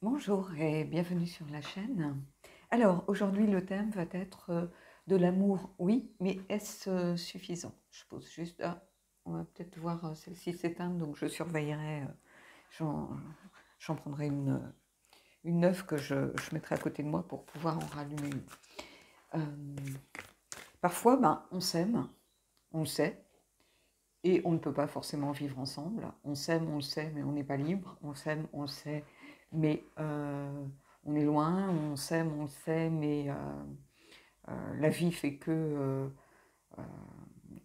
Bonjour et bienvenue sur la chaîne. Alors aujourd'hui le thème va être de l'amour, oui, mais est-ce suffisant? Je pose juste, on va peut-être voir celle-ci s'éteindre, donc je surveillerai, j'en j'en prendrai une neuve que je mettrai à côté de moi pour pouvoir en rallumer une. Parfois, on s'aime, on le sait, et on ne peut pas forcément vivre ensemble. On s'aime, on le sait, mais on n'est pas libre. On s'aime, on le sait, mais on est loin. On s'aime, on le sait, mais la vie fait que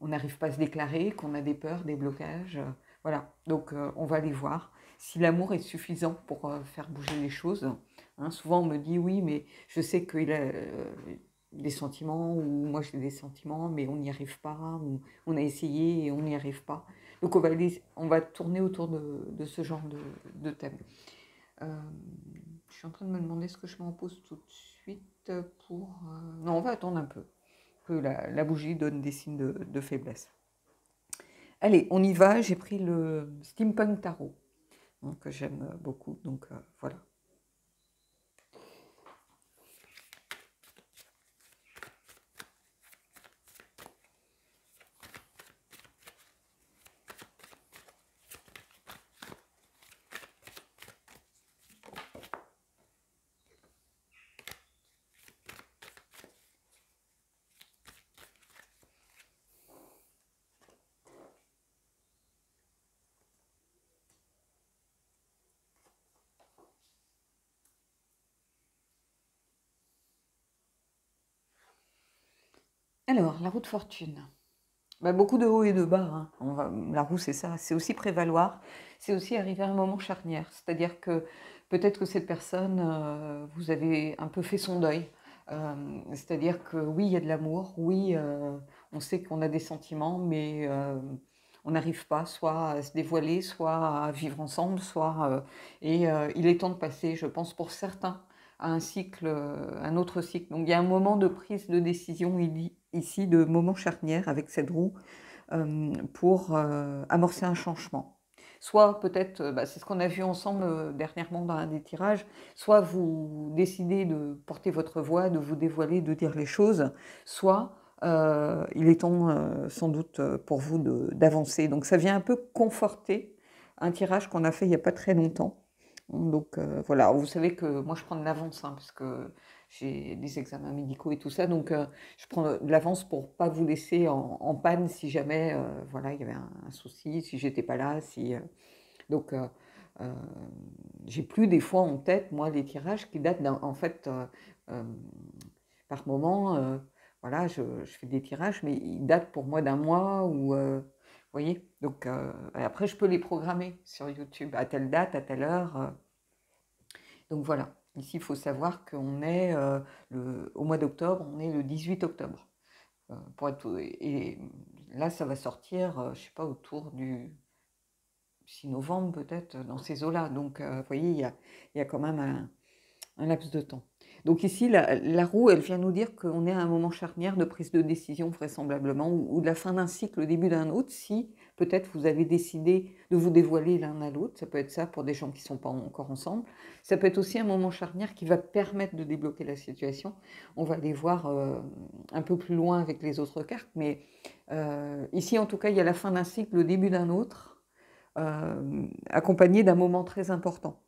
on n'arrive pas à se déclarer, qu'on a des peurs, des blocages. Voilà, donc on va aller voir si l'amour est suffisant pour faire bouger les choses. Hein, souvent on me dit oui, mais je sais qu'il a des sentiments, ou moi j'ai des sentiments, mais on n'y arrive pas, ou on a essayé et on n'y arrive pas. Donc on va tourner autour de ce genre de thème. Euh, je suis en train de me demander ce que je m'en pose tout de suite pour... Non, on va attendre un peu que la bougie donne des signes de faiblesse. Allez, on y va. J'ai pris le Steampunk Tarot, hein, que j'aime beaucoup. Donc voilà. Alors, la roue de fortune. Beaucoup de hauts et de bas, hein. La roue, c'est ça. C'est aussi prévaloir. C'est aussi arriver à un moment charnière. C'est-à-dire que peut-être que cette personne, vous avez un peu fait son deuil. C'est-à-dire que oui, il y a de l'amour. Oui, on sait qu'on a des sentiments, mais on n'arrive pas soit à se dévoiler, soit à vivre ensemble, il est temps de passer, je pense, pour certains, à un cycle, un autre cycle. Donc il y a un moment de prise de décision ici, de moment charnière avec cette roue, pour amorcer un changement. Soit peut-être, c'est ce qu'on a vu ensemble dernièrement dans un des tirages, soit vous décidez de porter votre voix, de vous dévoiler, de dire les choses, soit il est temps sans doute pour vous d'avancer. Donc ça vient un peu conforter un tirage qu'on a fait il n'y a pas très longtemps. Donc voilà, vous savez que moi je prends de l'avance, hein, parce que j'ai des examens médicaux et tout ça, donc je prends de l'avance pour pas vous laisser en panne si jamais voilà, il y avait un souci, si j'étais pas là, donc euh, j'ai plus des fois en tête, moi, les tirages qui datent en fait, euh, par moment, voilà, je fais des tirages, mais ils datent pour moi d'un mois, ou vous voyez, donc après je peux les programmer sur YouTube à telle date, à telle heure. Donc voilà, ici il faut savoir qu'on est au mois d'octobre, on est le 18 octobre. Et là, ça va sortir, je ne sais pas, autour du 6 novembre peut-être, dans ces eaux-là. Donc vous voyez, il y a quand même un laps de temps. Donc ici, la roue, elle vient nous dire qu'on est à un moment charnière de prise de décision vraisemblablement, ou de la fin d'un cycle, le début d'un autre, si peut-être vous avez décidé de vous dévoiler l'un à l'autre. Ça peut être ça pour des gens qui ne sont pas encore ensemble. Ça peut être aussi un moment charnière qui va permettre de débloquer la situation. On va aller voir un peu plus loin avec les autres cartes, mais ici, en tout cas, il y a la fin d'un cycle, le début d'un autre, accompagné d'un moment très important.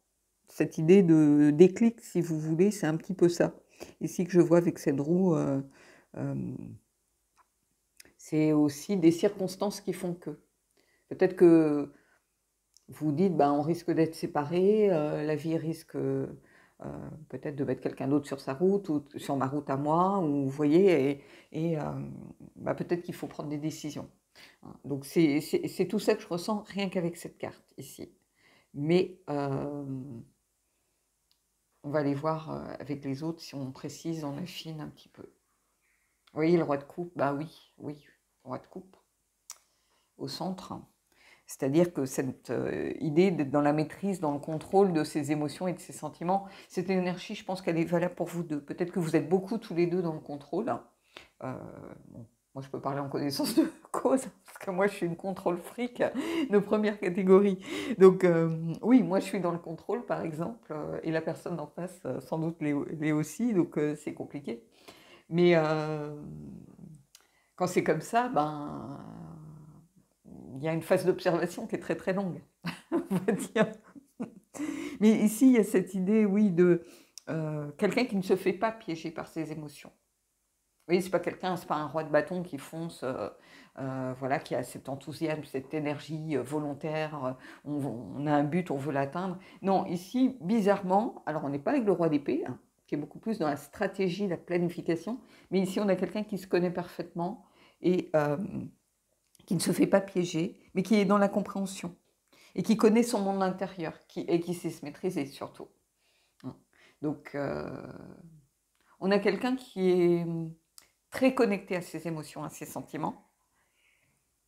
Cette idée de déclic, si vous voulez, c'est un petit peu ça. Ici que je vois avec cette roue, c'est aussi des circonstances qui font que. Peut-être que vous dites, on risque d'être séparés, la vie risque peut-être de mettre quelqu'un d'autre sur sa route, ou sur ma route à moi, ou vous voyez, peut-être qu'il faut prendre des décisions. Donc c'est tout ça que je ressens rien qu'avec cette carte ici. Mais on va aller voir avec les autres si on précise, on affine un petit peu. Vous voyez, le roi de coupe, oui, oui, roi de coupe, au centre. C'est-à-dire que cette idée d'être dans la maîtrise, dans le contrôle de ses émotions et de ses sentiments, cette énergie, je pense qu'elle est valable pour vous deux. Peut-être que vous êtes beaucoup tous les deux dans le contrôle. Bon. Moi, je peux parler en connaissance de cause, parce que moi, je suis une contrôle fric de première catégorie. Donc, oui, moi, je suis dans le contrôle, par exemple, et la personne en face, sans doute, l'est aussi, donc c'est compliqué. Mais quand c'est comme ça, ben, il y a une phase d'observation qui est très très longue, on va dire. Mais ici, il y a cette idée, oui, de quelqu'un qui ne se fait pas piéger par ses émotions. Oui, c'est pas quelqu'un, c'est pas un roi de bâton qui fonce, voilà, qui a cet enthousiasme, cette énergie volontaire. On a un but, on veut l'atteindre. Non, ici, bizarrement, alors on n'est pas avec le roi d'épée, hein, qui est beaucoup plus dans la stratégie, la planification, mais ici on a quelqu'un qui se connaît parfaitement et qui ne se fait pas piéger, mais qui est dans la compréhension et qui connaît son monde intérieur et qui sait se maîtriser surtout. Donc, on a quelqu'un qui est très connecté à ses émotions, à ses sentiments,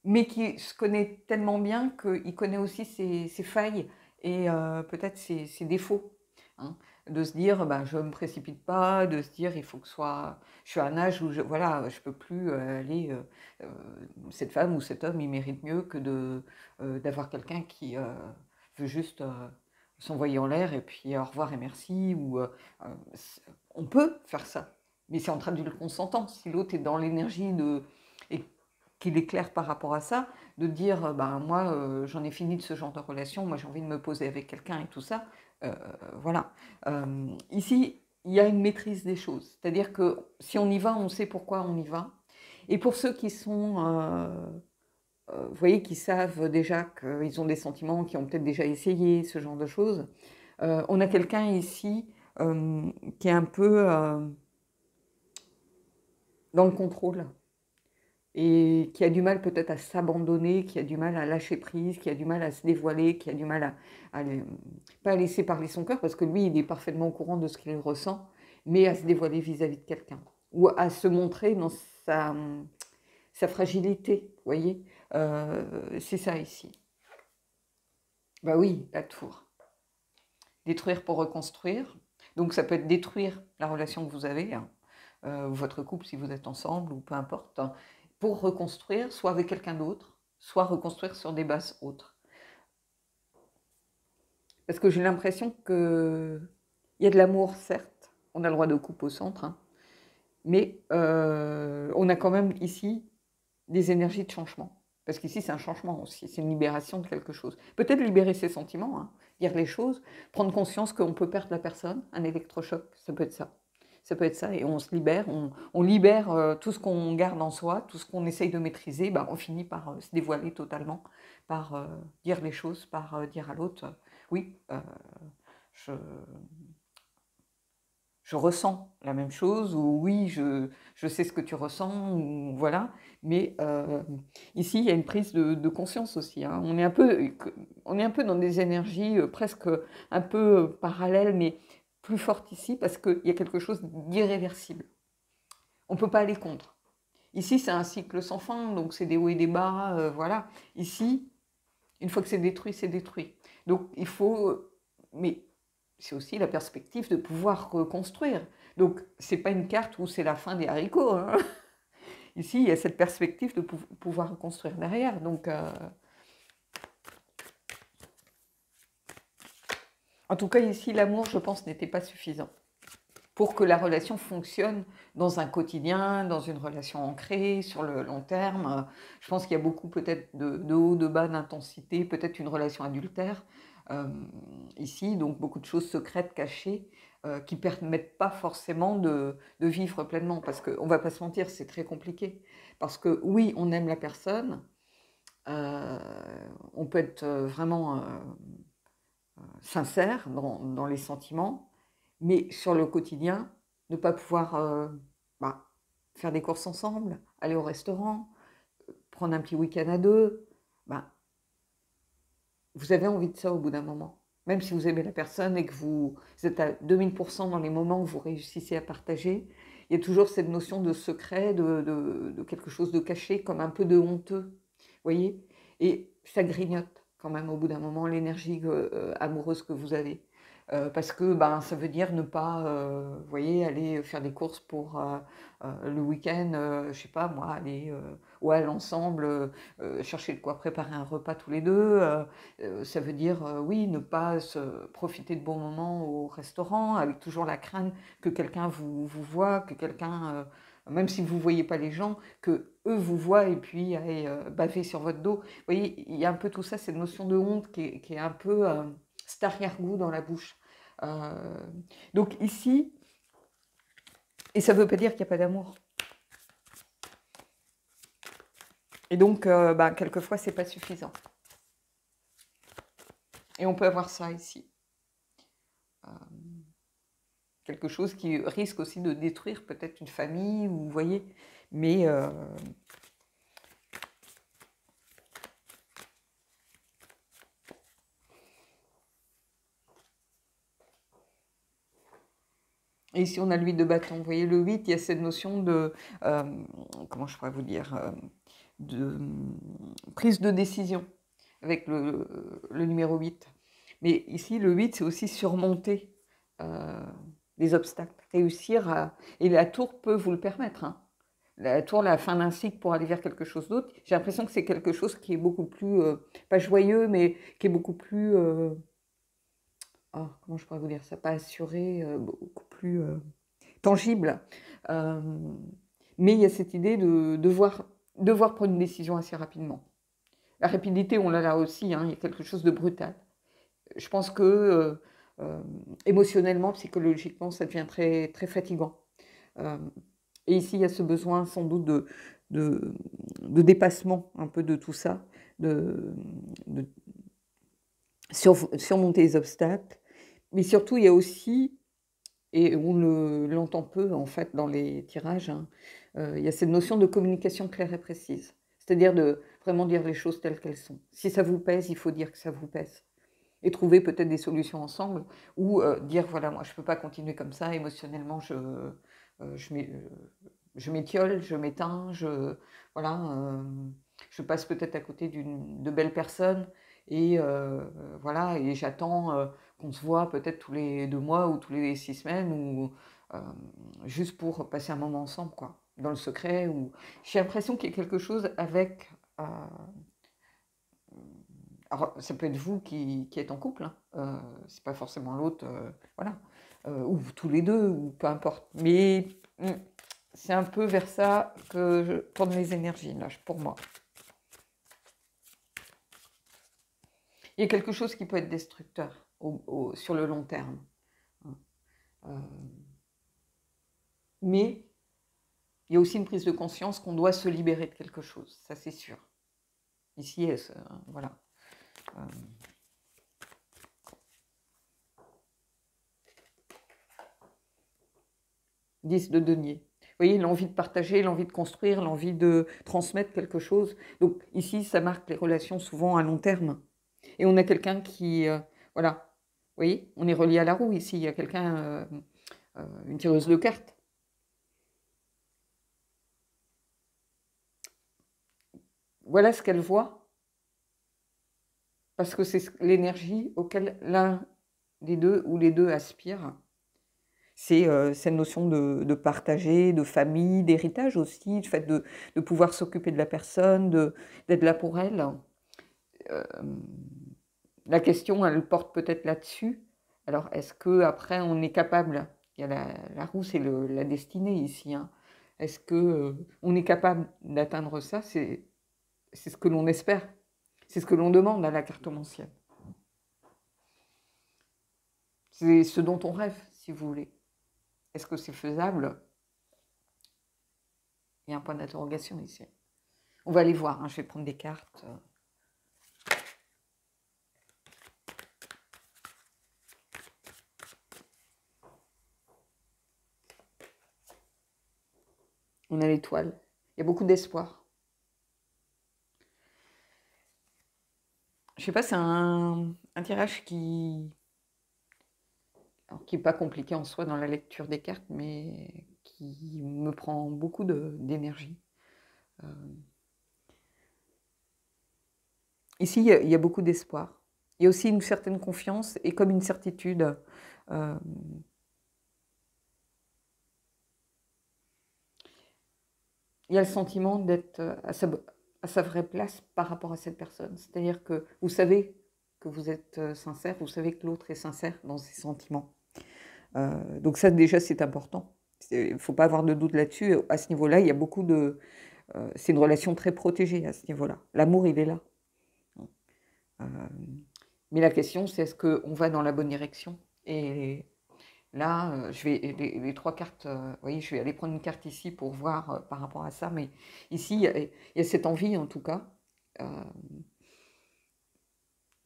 mais qui se connaît tellement bien qu'il connaît aussi ses failles et peut-être ses défauts. Hein. De se dire, ben, je ne me précipite pas, de se dire, il faut que je suis à un âge où voilà, je ne peux plus aller, cette femme ou cet homme, il mérite mieux que d'avoir quelqu'un qui veut juste s'envoyer en l'air et puis au revoir et merci. On peut faire ça, mais c'est en traduit le consentant. Si l'autre est dans l'énergie et qu'il est clair par rapport à ça, de dire ben, moi j'en ai fini de ce genre de relation, moi j'ai envie de me poser avec quelqu'un et tout ça, voilà. Ici, il y a une maîtrise des choses, c'est-à-dire que si on y va, on sait pourquoi on y va. Et pour ceux qui sont, vous voyez, qui savent déjà qu'ils ont des sentiments, qui ont peut-être déjà essayé ce genre de choses, on a quelqu'un ici qui est un peu dans le contrôle et qui a du mal peut-être à s'abandonner, qui a du mal à lâcher prise, qui a du mal à se dévoiler, qui a du mal pas à laisser parler son cœur, parce que lui, il est parfaitement au courant de ce qu'il ressent, mais à se dévoiler vis-à-vis de quelqu'un, ou à se montrer dans sa fragilité, vous voyez. C'est ça ici. Bah oui, la tour. Détruire pour reconstruire. Donc ça peut être détruire la relation que vous avez, hein, ou votre couple si vous êtes ensemble, ou peu importe, hein, pour reconstruire, soit avec quelqu'un d'autre, soit reconstruire sur des bases autres. Parce que j'ai l'impression qu'il y a de l'amour, certes, on a le droit de coupe au centre, hein, mais on a quand même ici des énergies de changement. Parce qu'ici, c'est un changement aussi, c'est une libération de quelque chose. Peut-être libérer ses sentiments, hein, dire les choses, prendre conscience qu'on peut perdre la personne, un électrochoc, ça peut être ça. Ça peut être ça, et on se libère, on libère tout ce qu'on garde en soi, tout ce qu'on essaye de maîtriser, ben, on finit par se dévoiler totalement, par dire les choses, par dire à l'autre, oui, je ressens la même chose, ou oui, je sais ce que tu ressens, ou voilà. Mais ici, il y a une prise de conscience aussi. Hein. On est un peu dans des énergies presque un peu parallèles, mais plus fortes ici, parce qu'il y a quelque chose d'irréversible. On ne peut pas aller contre. Ici, c'est un cycle sans fin, donc c'est des hauts et des bas, voilà. Ici, une fois que c'est détruit, c'est détruit. Donc il faut... Mais c'est aussi la perspective de pouvoir reconstruire. Donc, ce n'est pas une carte où c'est la fin des haricots. Hein. Ici, il y a cette perspective de pouvoir reconstruire derrière. Donc, en tout cas, ici, l'amour, je pense, n'était pas suffisant pour que la relation fonctionne dans un quotidien, dans une relation ancrée, sur le long terme. Je pense qu'il y a beaucoup peut-être de haut, de bas, d'intensité, peut-être une relation adultère ici, donc beaucoup de choses secrètes, cachées, qui ne permettent pas forcément de vivre pleinement. Parce qu'on ne va pas se mentir, c'est très compliqué. Parce que oui, on aime la personne, on peut être vraiment sincère dans les sentiments, mais sur le quotidien, ne pas pouvoir faire des courses ensemble, aller au restaurant, prendre un petit week-end à deux, vous avez envie de ça au bout d'un moment. Même si vous aimez la personne et que vous êtes à 2000% dans les moments où vous réussissez à partager, il y a toujours cette notion de secret, de quelque chose de caché, comme un peu de honteux. Vous voyez? Et ça grignote quand même au bout d'un moment l'énergie amoureuse que vous avez. parce que ben, ça veut dire ne pas, vous voyez, aller faire des courses pour le week-end, je sais pas moi, aller ouais, à l'ensemble, chercher de quoi préparer un repas tous les deux. Ça veut dire, oui, ne pas se profiter de bons moments au restaurant, avec toujours la crainte que quelqu'un vous voit, que quelqu'un, même si vous ne voyez pas les gens, que eux vous voient et puis aillent baver sur votre dos. Vous voyez, il y a un peu tout ça, cette notion de honte qui est un peu cet arrière-goût dans la bouche. Euh, donc ici, et ça ne veut pas dire qu'il n'y a pas d'amour. Et donc, bah, quelquefois, c'est pas suffisant. Et on peut avoir ça ici. Quelque chose qui risque aussi de détruire peut-être une famille, ou, vous voyez, mais et ici on a le 8 de bâton. Vous voyez, le 8, il y a cette notion de, comment je pourrais vous dire, de prise de décision avec le numéro 8. Mais ici, le 8, c'est aussi surmonter les obstacles, réussir à... Et la tour peut vous le permettre, hein. La tour, la fin d'un cycle pour aller vers quelque chose d'autre. J'ai l'impression que c'est quelque chose qui est beaucoup plus, pas joyeux, mais qui est beaucoup plus, oh, comment je pourrais vous dire ça, pas assuré, beaucoup plus tangible. Euh, mais il y a cette idée de devoir prendre une décision assez rapidement. La rapidité, on l'a là aussi, hein, il y a quelque chose de brutal. Je pense que émotionnellement, psychologiquement, ça devient très, très fatigant. Et ici, il y a ce besoin sans doute de dépassement un peu de tout ça, de surmonter les obstacles. Mais surtout, il y a aussi, et on l'entend peu en fait dans les tirages, hein, il y a cette notion de communication claire et précise. C'est-à-dire de vraiment dire les choses telles qu'elles sont. Si ça vous pèse, il faut dire que ça vous pèse. Et trouver peut-être des solutions ensemble, ou dire, voilà, moi je ne peux pas continuer comme ça, émotionnellement je m'étiole, je m'éteins, voilà, je passe peut-être à côté de belles personnes, et voilà, et j'attends qu'on se voit peut-être tous les 2 mois ou tous les 6 semaines, ou juste pour passer un moment ensemble, quoi, dans le secret. Ou... J'ai l'impression qu'il y a quelque chose avec... alors, ça peut être vous qui êtes en couple, hein. C'est pas forcément l'autre, voilà. Ou tous les deux, ou peu importe. Mais c'est un peu vers ça que je tourne les énergies, là, pour moi. Il y a quelque chose qui peut être destructeur sur le long terme. Mais il y a aussi une prise de conscience qu'on doit se libérer de quelque chose, ça c'est sûr. Ici, voilà. 10 de denier. Vous voyez, l'envie de partager, l'envie de construire, l'envie de transmettre quelque chose. Donc ici, ça marque les relations souvent à long terme. Et on a quelqu'un qui... voilà. Vous voyez, on est relié à la roue ici. Il y a quelqu'un, une tireuse de cartes. Voilà ce qu'elle voit. Parce que c'est l'énergie auquel l'un des deux ou les deux aspirent. C'est cette notion de partager, de famille, d'héritage aussi, le fait de pouvoir s'occuper de la personne, d'être là pour elle. La question, elle porte peut-être là-dessus. Alors, est-ce qu'après, on est capable, il y a la roue, c'est la destinée ici, hein. Est-ce qu'on est capable d'atteindre ça? C'est ce que l'on espère. C'est ce que l'on demande à la cartomancienne. C'est ce dont on rêve, si vous voulez. Est-ce que c'est faisable? Il y a un point d'interrogation ici. On va aller voir, hein, je vais prendre des cartes. On a l'étoile. Il y a beaucoup d'espoir. Je sais pas, c'est un tirage qui n'est pas compliqué en soi dans la lecture des cartes, mais qui me prend beaucoup d'énergie. Ici, il y a beaucoup d'espoir. Il y a aussi une certaine confiance et comme une certitude. Euh, il y a le sentiment d'être à sa vraie place par rapport à cette personne. C'est-à-dire que vous savez que vous êtes sincère, vous savez que l'autre est sincère dans ses sentiments. Donc ça, déjà, c'est important. Il ne faut pas avoir de doute là-dessus. À ce niveau-là, il y a beaucoup de... c'est une relation très protégée à ce niveau-là. L'amour, il est là. Euh, mais la question, c'est est-ce qu'on va dans la bonne direction? Et là, je vais les trois cartes, vous voyez, je vais aller prendre une carte ici pour voir par rapport à ça. Mais ici, il y a cette envie, en tout cas.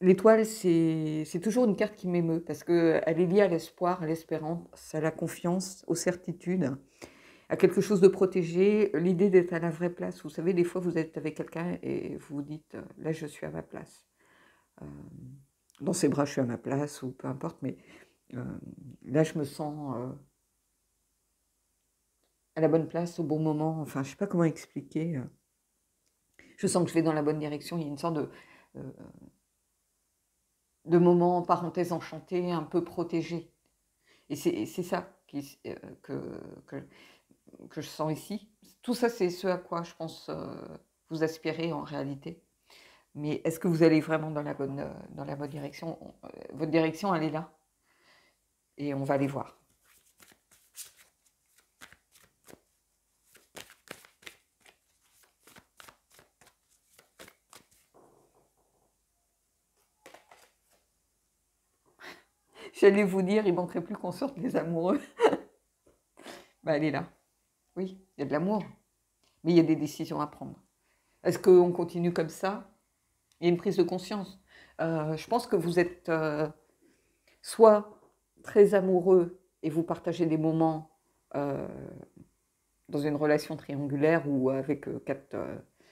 L'étoile, c'est toujours une carte qui m'émeut parce qu'elle est liée à l'espoir, à l'espérance, à la confiance, aux certitudes, à quelque chose de protégé, l'idée d'être à la vraie place. Vous savez, des fois, vous êtes avec quelqu'un et vous vous dites, là, je suis à ma place. Dans ses bras, je suis à ma place, ou peu importe, mais là, je me sens à la bonne place, au bon moment. Enfin, je ne sais pas comment expliquer. Je sens que je vais dans la bonne direction. Il y a une sorte de moment, parenthèse enchantée, un peu protégé. Et c'est ça que je sens ici. Tout ça, c'est ce à quoi je pense vous aspirez en réalité. Mais est-ce que vous allez vraiment dans la bonne direction? Votre direction, elle est là. Et on va aller voir. J'allais vous dire, il ne manquerait plus qu'on sorte les amoureux. Elle est là. Oui, il y a de l'amour. Mais il y a des décisions à prendre. Est-ce qu'on continue comme ça? Il y a une prise de conscience. Je pense que vous êtes soit très amoureux et vous partagez des moments dans une relation triangulaire ou avec 4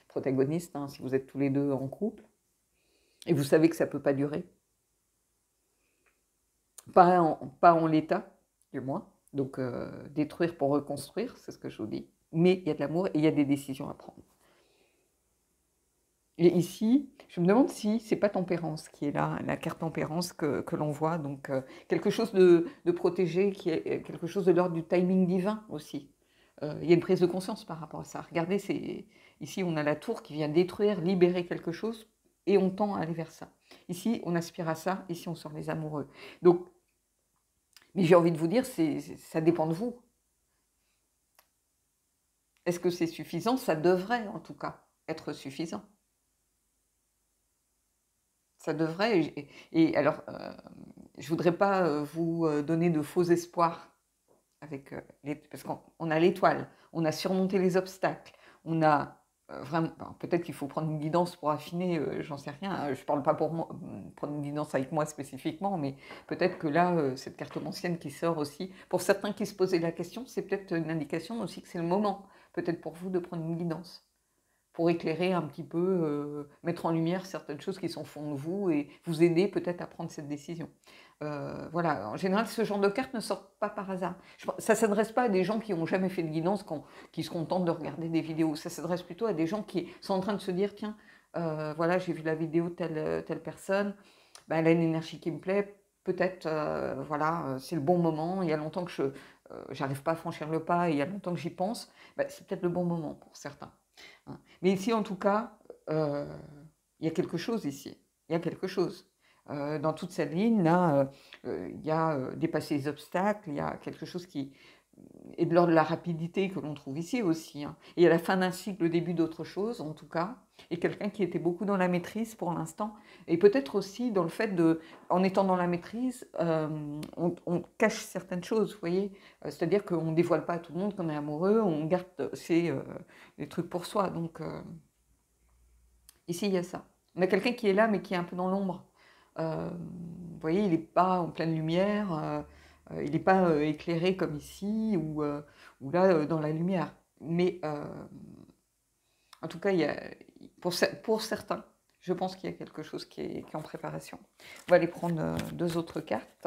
protagonistes, hein, si vous êtes tous les deux en couple, et vous savez que ça ne peut pas durer. Pas en l'état, du moins. Donc, détruire pour reconstruire, c'est ce que je vous dis. Mais il y a de l'amour et il y a des décisions à prendre. Et ici, je me demande si c'est pas tempérance qui est là, la carte tempérance que l'on voit. Donc, quelque chose de protégé, qui est quelque chose de l'ordre du timing divin aussi. Il y a une prise de conscience par rapport à ça. Regardez, ici, on a la tour qui vient détruire, libérer quelque chose, et on tend à aller vers ça. Ici, on aspire à ça, ici, on sort les amoureux. Donc, mais j'ai envie de vous dire, ça dépend de vous. Est-ce que c'est suffisant? Ça devrait, en tout cas, être suffisant. Ça devrait. Et alors, je ne voudrais pas vous donner de faux espoirs parce qu'on a l'étoile, on a surmonté les obstacles, on a vraiment. Peut-être qu'il faut prendre une guidance pour affiner, j'en sais rien. Je ne parle pas pour moi, prendre une guidance avec moi spécifiquement, mais peut-être que là, cette cartomancienne qui sort aussi, pour certains qui se posaient la question, c'est peut-être une indication aussi que c'est le moment, peut-être pour vous, de prendre une guidance, pour éclairer un petit peu, mettre en lumière certaines choses qui sont au fond de vous et vous aider peut-être à prendre cette décision. Voilà, en général, ce genre de cartes ne sortent pas par hasard. Ça ne s'adresse pas à des gens qui n'ont jamais fait de guidance, qui se contentent de regarder des vidéos. Ça s'adresse plutôt à des gens qui sont en train de se dire, tiens, voilà, j'ai vu la vidéo de telle personne, ben, elle a une énergie qui me plaît, peut-être, voilà, c'est le bon moment, il y a longtemps que je n'arrive pas à franchir le pas, et il y a longtemps que j'y pense, ben, c'est peut-être le bon moment pour certains. Mais ici, en tout cas, il y a quelque chose ici. Il y a quelque chose. Dans toute cette ligne, là, il y a dépasser les obstacles, il y a quelque chose qui est de l'ordre de la rapidité que l'on trouve ici aussi. Hein. Et à la fin d'un cycle, le début d'autre chose, en tout cas, et quelqu'un qui était beaucoup dans la maîtrise pour l'instant, et peut-être aussi dans le fait de, en étant dans la maîtrise, on cache certaines choses, vous voyez. C'est-à-dire qu'on ne dévoile pas à tout le monde qu'on est amoureux, on garde les trucs pour soi. Donc, ici, il y a ça. On a quelqu'un qui est là, mais qui est un peu dans l'ombre. Vous voyez, il n'est pas en pleine lumière, il n'est pas éclairé comme ici, ou là, dans la lumière. Mais en tout cas, pour certains, je pense qu'il y a quelque chose qui est en préparation. On va aller prendre 2 autres cartes.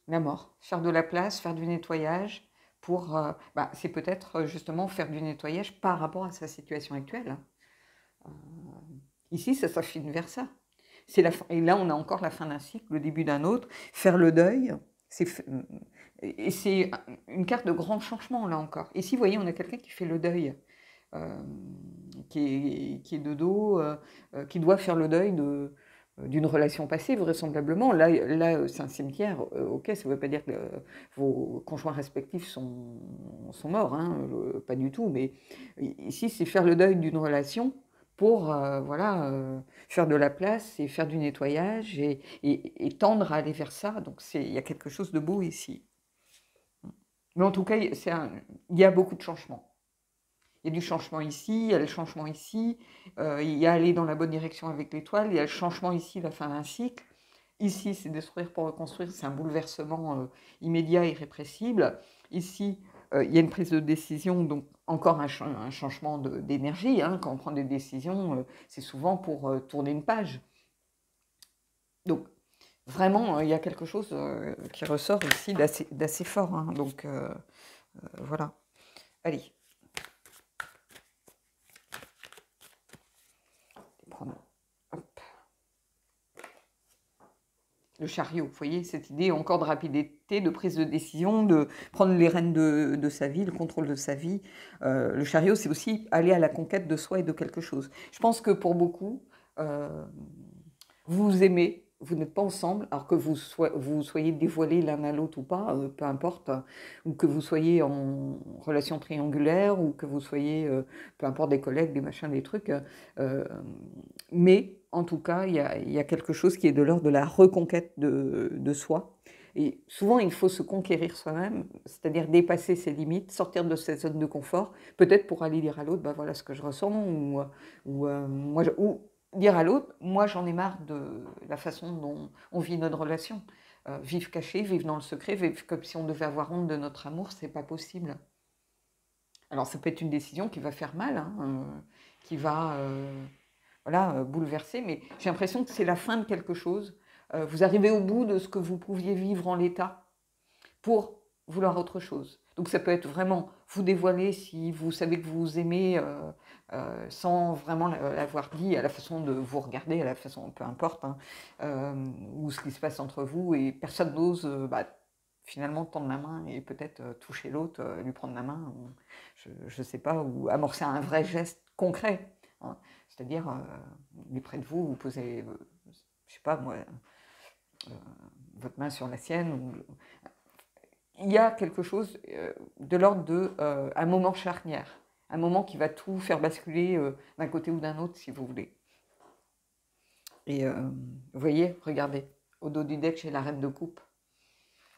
La mort, faire de la place, faire du nettoyage, pour... c'est peut-être justement faire du nettoyage par rapport à sa situation actuelle. Euh, Ici, ça s'affine vers ça. Et là, on a encore la fin d'un cycle, le début d'un autre. Faire le deuil, et c'est une carte de grand changement, là encore. Ici, vous voyez, on a quelqu'un qui fait le deuil, qui est de dos, qui doit faire le deuil d'une relation passée, vraisemblablement. Là c'est un cimetière, ok, ça ne veut pas dire que vos conjoints respectifs sont morts, hein, pas du tout, mais ici, c'est faire le deuil d'une relation pour faire de la place et faire du nettoyage et tendre à aller vers ça. Donc il y a quelque chose de beau ici. Mais en tout cas, il y a beaucoup de changements. Il y a du changement ici, il y a le changement ici, il y a aller dans la bonne direction avec l'étoile, il y a le changement ici, la fin d'un cycle. Ici, c'est détruire pour reconstruire, c'est un bouleversement immédiat, irrépressible. Ici, il y a une prise de décision, donc encore un changement d'énergie. Hein. Quand on prend des décisions, c'est souvent pour tourner une page. Donc, vraiment, il y a quelque chose qui ressort ici d'assez fort. Hein. Donc, voilà. Allez. Hop. Le chariot, vous voyez, cette idée encore de rapidité, de prise de décision, de prendre les rênes de sa vie, le contrôle de sa vie. Le chariot, c'est aussi aller à la conquête de soi et de quelque chose. Je pense que pour beaucoup, vous vous aimez, vous n'êtes pas ensemble, alors que vous soyez dévoilés l'un à l'autre ou pas, peu importe, ou que vous soyez en relation triangulaire, ou que vous soyez, peu importe, des collègues, des machins, des trucs, mais en tout cas, il y a quelque chose qui est de l'ordre de la reconquête de soi. Et souvent, il faut se conquérir soi-même, c'est-à-dire dépasser ses limites, sortir de cette zone de confort, peut-être pour aller dire à l'autre, bah voilà ce que je ressens, ou dire à l'autre, moi j'en ai marre de la façon dont on vit notre relation. Vivre caché, vivre dans le secret, vivre comme si on devait avoir honte de notre amour, c'est pas possible. Alors ça peut être une décision qui va faire mal, hein, qui va bouleverser, mais j'ai l'impression que c'est la fin de quelque chose. Vous arrivez au bout de ce que vous pouviez vivre en l'état pour vouloir autre chose. Donc ça peut être vraiment vous dévoiler si vous savez que vous aimez sans vraiment l'avoir dit, à la façon de vous regarder, à la façon, peu importe, hein, ou ce qui se passe entre vous, et personne n'ose finalement tendre la main et peut-être toucher l'autre, lui prendre la main, ou, je ne sais pas, ou amorcer un vrai geste concret. Hein. C'est-à-dire, il est près de vous, vous posez, je ne sais pas moi, votre main sur la sienne, ou il y a quelque chose de l'ordre de un moment charnière, un moment qui va tout faire basculer d'un côté ou d'un autre, si vous voulez. Et vous voyez, regardez, au dos du deck, j'ai la reine de coupe.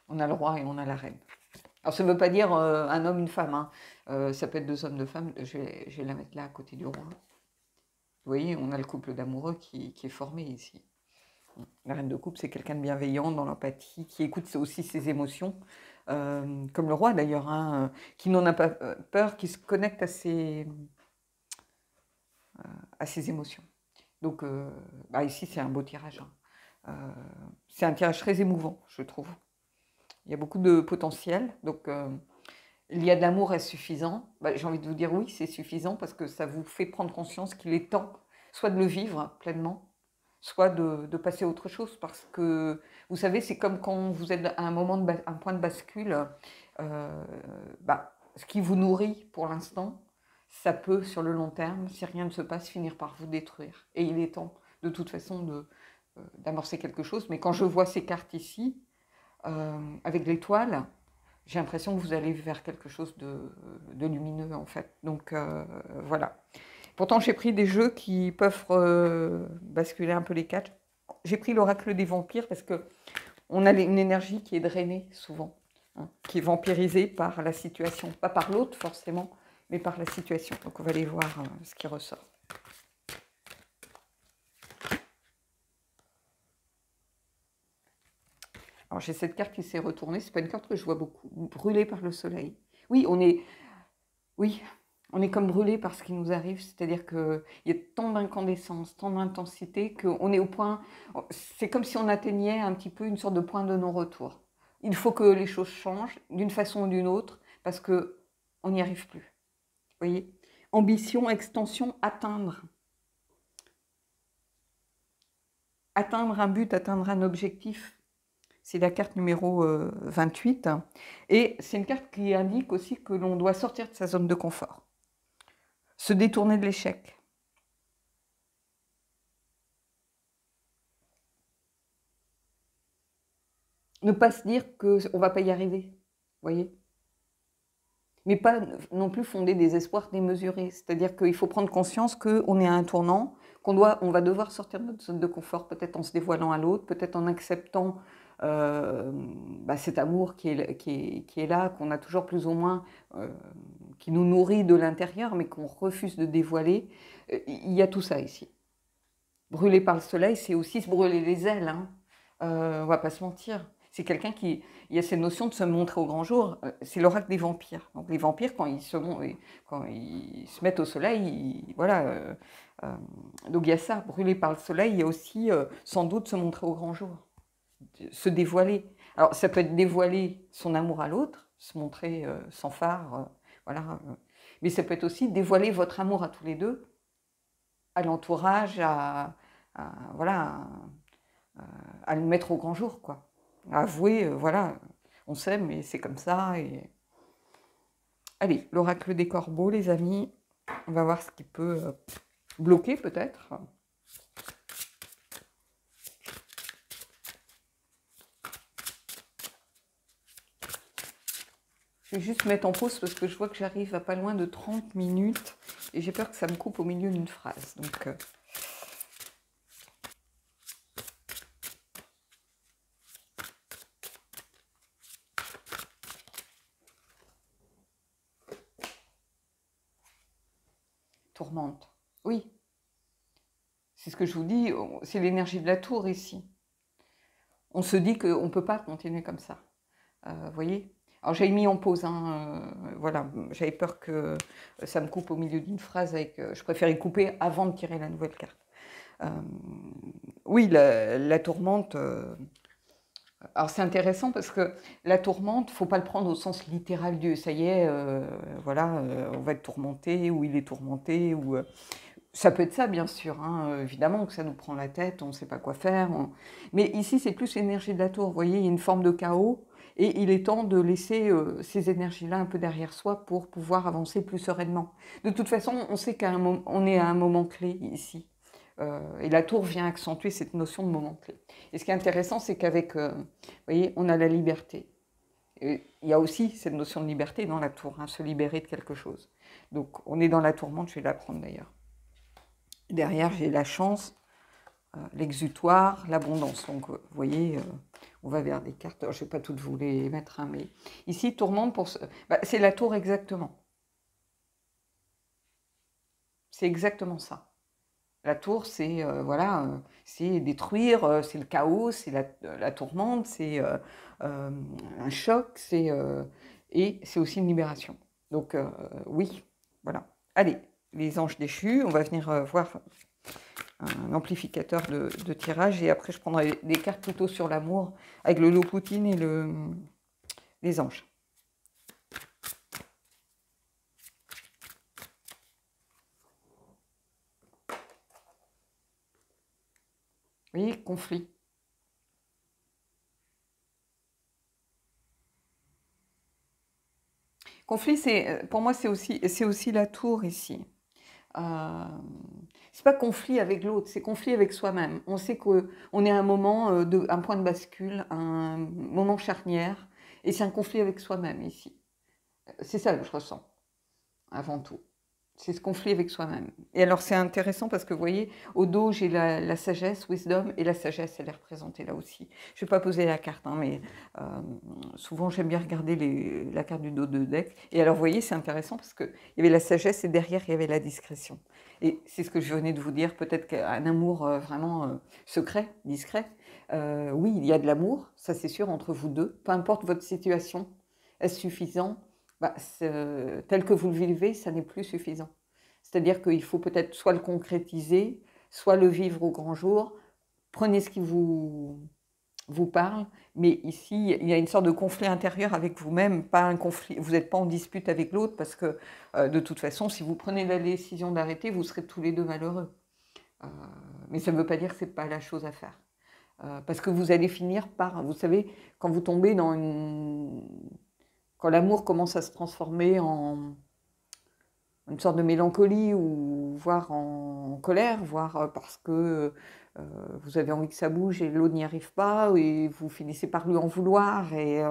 On a le roi et on a la reine. Alors, ça ne veut pas dire un homme, une femme. Hein. Ça peut être deux hommes, deux femmes. Je vais la mettre là, à côté du roi. Vous voyez, on a le couple d'amoureux qui est formé ici. La reine de coupe, c'est quelqu'un de bienveillant, dans l'empathie, qui écoute aussi ses émotions, comme le roi d'ailleurs, hein, qui n'en a pas peur, qui se connecte à ses émotions. Donc ici, c'est un beau tirage. Hein. C'est un tirage très émouvant, je trouve. Il y a beaucoup de potentiel, donc il y a de l'amour insuffisant. J'ai envie de vous dire oui, c'est suffisant, parce que ça vous fait prendre conscience qu'il est temps, soit de le vivre pleinement, soit de passer à autre chose, parce que, vous savez, c'est comme quand vous êtes à un moment, un point de bascule, ce qui vous nourrit pour l'instant, ça peut, sur le long terme, si rien ne se passe, finir par vous détruire. Et il est temps, de toute façon, d'amorcer quelque chose. Mais quand je vois ces cartes ici, avec l'étoile, j'ai l'impression que vous allez vers quelque chose de lumineux, en fait. Donc, voilà. Pourtant, j'ai pris des jeux qui peuvent basculer un peu les cartes. J'ai pris l'oracle des vampires parce qu'on a une énergie qui est drainée souvent, hein, qui est vampirisée par la situation. Pas par l'autre forcément, mais par la situation. Donc on va aller voir ce qui ressort. Alors j'ai cette carte qui s'est retournée. C'est pas une carte que je vois beaucoup. Brûlée par le soleil. Oui, on est comme brûlé par ce qui nous arrive, c'est-à-dire qu'il y a tant d'incandescence, tant d'intensité, qu'on est au point, c'est comme si on atteignait un petit peu une sorte de point de non-retour. Il faut que les choses changent d'une façon ou d'une autre, parce qu'on n'y arrive plus. Vous voyez? Ambition, extension, atteindre. Atteindre un but, atteindre un objectif. C'est la carte numéro 28. Et c'est une carte qui indique aussi que l'on doit sortir de sa zone de confort. Se détourner de l'échec. Ne pas se dire qu'on ne va pas y arriver. Vous voyez? Mais pas non plus fonder des espoirs démesurés. C'est-à-dire qu'il faut prendre conscience qu'on est à un tournant, on va devoir sortir de notre zone de confort, peut-être en se dévoilant à l'autre, peut-être en acceptant cet amour qui est là, qu'on a toujours plus ou moins, qui nous nourrit de l'intérieur, mais qu'on refuse de dévoiler. Il y a tout ça ici. Brûler par le soleil, c'est aussi se brûler les ailes. Hein. On va pas se mentir. C'est quelqu'un qui... Il y a cette notion de se montrer au grand jour. C'est l'oracle des vampires. Donc les vampires, quand ils se mettent au soleil, voilà. Donc il y a ça, brûler par le soleil. Il y a aussi sans doute se montrer au grand jour. Se dévoiler. Alors ça peut être dévoiler son amour à l'autre, se montrer sans phare, voilà. Mais ça peut être aussi dévoiler votre amour à tous les deux, à l'entourage, voilà, à le mettre au grand jour, quoi. À avouer, voilà, on s'aime, mais c'est comme ça. Et... Allez, l'oracle des corbeaux, les amis, on va voir ce qui peut bloquer, peut-être. Je vais juste mettre en pause parce que je vois que j'arrive à pas loin de 30 minutes et j'ai peur que ça me coupe au milieu d'une phrase. Donc, tourmente. Oui. C'est ce que je vous dis, c'est l'énergie de la tour ici. On se dit qu'on ne peut pas continuer comme ça. Vous voyez? Alors j'avais mis en pause, hein, voilà, j'avais peur que ça me coupe au milieu d'une phrase, je préférais couper avant de tirer la nouvelle carte. Oui, la tourmente, alors c'est intéressant parce que la tourmente, il ne faut pas le prendre au sens littéral du ça y est, voilà, on va être tourmenté, ou il est tourmenté, ou... ça peut être ça, bien sûr, hein, évidemment que ça nous prend la tête, on ne sait pas quoi faire. Mais ici, c'est plus l'énergie de la tour. Vous voyez, il y a une forme de chaos et il est temps de laisser ces énergies-là un peu derrière soi pour pouvoir avancer plus sereinement. De toute façon, on sait qu'on est à un moment clé ici. Et la tour vient accentuer cette notion de moment clé. Et ce qui est intéressant, c'est qu'avec, vous voyez, on a la liberté. Et il y a aussi cette notion de liberté dans la tour, hein, se libérer de quelque chose. Donc, on est dans la tourmente, je vais la prendre d'ailleurs. Derrière, j'ai la chance, l'exutoire, l'abondance. Donc, vous voyez, on va vers des cartes. Alors, je ne vais pas toutes vous les mettre, hein, mais ici, tourmente, c'est la tour exactement. C'est exactement ça. La tour, c'est voilà, c'est détruire, c'est le chaos, c'est la tourmente, c'est un choc, et c'est aussi une libération. Donc, oui, voilà. Allez, les anges déchus, on va venir voir un amplificateur de tirage et après je prendrai des cartes plutôt sur l'amour avec le Lopoutine et les anges. Vous voyez, conflit. Conflit, pour moi, c'est aussi la tour ici. C'est pas conflit avec l'autre, c'est conflit avec soi-même. On sait qu'on est à un moment, un point de bascule, un moment charnière, et c'est un conflit avec soi-même ici. C'est ça que je ressens, avant tout. C'est ce conflit avec soi-même. Et alors c'est intéressant parce que vous voyez, au dos j'ai la sagesse, wisdom, et la sagesse elle est représentée là aussi. Je ne vais pas poser la carte, hein, mais souvent j'aime bien regarder la carte du dos de deck. Et alors vous voyez, c'est intéressant parce qu'il y avait la sagesse et derrière il y avait la discrétion. Et c'est ce que je venais de vous dire, peut-être qu'un amour vraiment secret, discret. Oui, il y a de l'amour, ça c'est sûr, entre vous deux. Peu importe votre situation, est-ce suffisant? Tel que vous le vivez, ça n'est plus suffisant. C'est-à-dire qu'il faut peut-être soit le concrétiser, soit le vivre au grand jour. Prenez ce qui vous vous parle, mais ici, il y a une sorte de conflit intérieur avec vous-même, pas un conflit, vous n'êtes pas en dispute avec l'autre, parce que de toute façon, si vous prenez la décision d'arrêter, vous serez tous les deux malheureux. Mais ça ne veut pas dire que ce n'est pas la chose à faire. Parce que vous allez finir par, vous savez, quand vous tombez dans une... Quand l'amour commence à se transformer en une sorte de mélancolie, ou voire en colère, voire parce que vous avez envie que ça bouge et l'autre n'y arrive pas, et vous finissez par lui en vouloir, et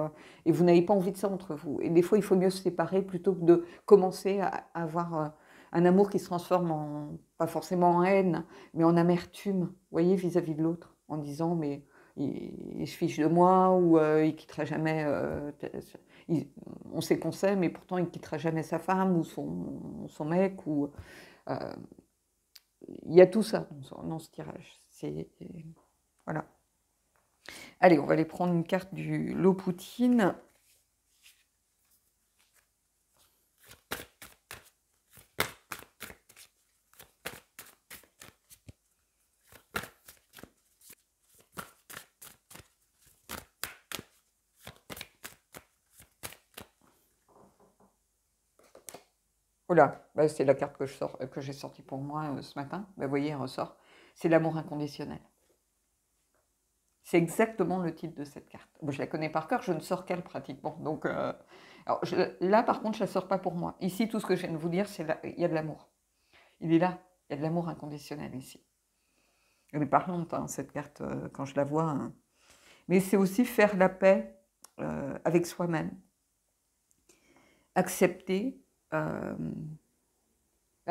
vous n'avez pas envie de ça entre vous. Et des fois, il faut mieux se séparer plutôt que de commencer à avoir un amour qui se transforme en, pas forcément en haine, mais en amertume, vous voyez, vis-à-vis de l'autre, en disant, mais il se fiche de moi, ou il quittera jamais... on sait qu'on s'aime, mais pourtant il ne quittera jamais sa femme ou son mec. Il y a tout ça dans ce tirage. Voilà. Allez, on va aller prendre une carte du lot Poutine. Voilà, bah, c'est la carte que j'ai sortie pour moi ce matin. Bah, vous voyez, elle ressort. C'est l'amour inconditionnel. C'est exactement le titre de cette carte. Bon, je la connais par cœur, je ne sors qu'elle pratiquement. Donc, alors, là, par contre, je ne la sors pas pour moi. Ici, tout ce que je viens de vous dire, c'est il y a de l'amour. Il est là. Il y a de l'amour inconditionnel ici. Elle est parlante, hein, cette carte, quand je la vois. Hein. Mais c'est aussi faire la paix avec soi-même. Accepter la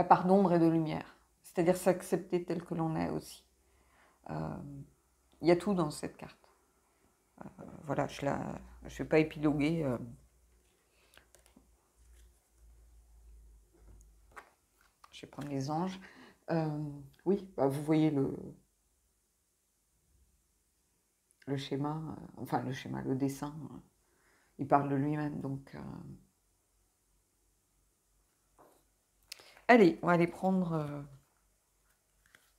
part d'ombre et de lumière. C'est-à-dire s'accepter tel que l'on est aussi. Il y a tout dans cette carte. Voilà, je ne vais pas épiloguer. Je vais prendre les anges. Oui, bah, vous voyez le schéma, enfin le schéma, le dessin, il parle de lui-même. Donc, allez, on va aller prendre,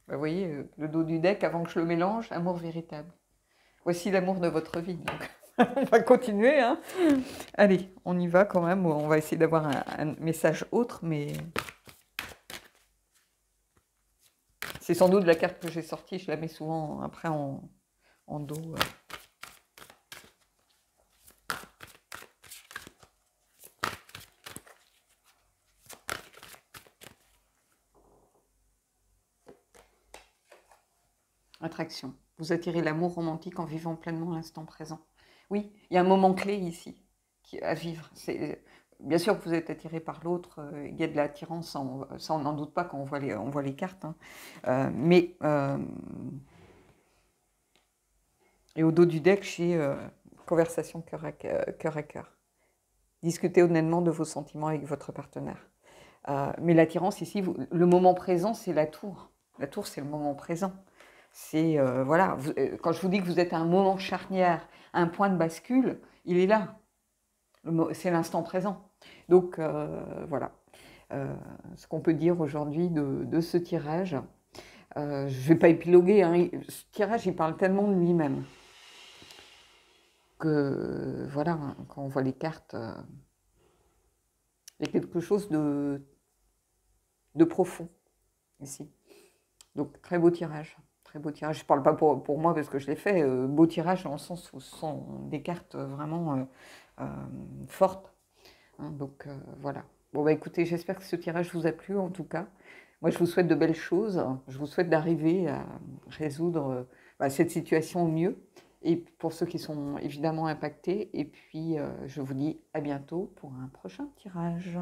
bah, vous voyez, le dos du deck avant que je le mélange, amour véritable. Voici l'amour de votre vie. Donc. On va continuer. Hein. Allez, on y va quand même. On va essayer d'avoir un message autre, mais c'est sans doute la carte que j'ai sortie. Je la mets souvent après en dos. Attraction. Vous attirez l'amour romantique en vivant pleinement l'instant présent. Oui, il y a un moment clé ici à vivre. Bien sûr que vous êtes attiré par l'autre, il y a de l'attirance, ça on n'en doute pas quand on voit les cartes. Hein. Et au dos du deck, j'ai conversation cœur à cœur. Discutez honnêtement de vos sentiments avec votre partenaire. Mais l'attirance ici, le moment présent, c'est la tour. La tour, c'est le moment présent. C'est, voilà, quand je vous dis que vous êtes à un moment charnière, un point de bascule, il est là. C'est l'instant présent. Donc, voilà. Ce qu'on peut dire aujourd'hui de ce tirage. Je ne vais pas épiloguer. Hein, ce tirage, il parle tellement de lui-même que, voilà, hein, quand on voit les cartes, il y a quelque chose de profond ici. Donc, très beau tirage. Très beau tirage. Je ne parle pas pour moi parce que je l'ai fait. Beau tirage dans le sens où ce sont des cartes vraiment fortes. Hein, donc, voilà. Bon, bah écoutez, j'espère que ce tirage vous a plu en tout cas. Moi, je vous souhaite de belles choses. Je vous souhaite d'arriver à résoudre cette situation au mieux. Et pour ceux qui sont évidemment impactés. Et puis, je vous dis à bientôt pour un prochain tirage.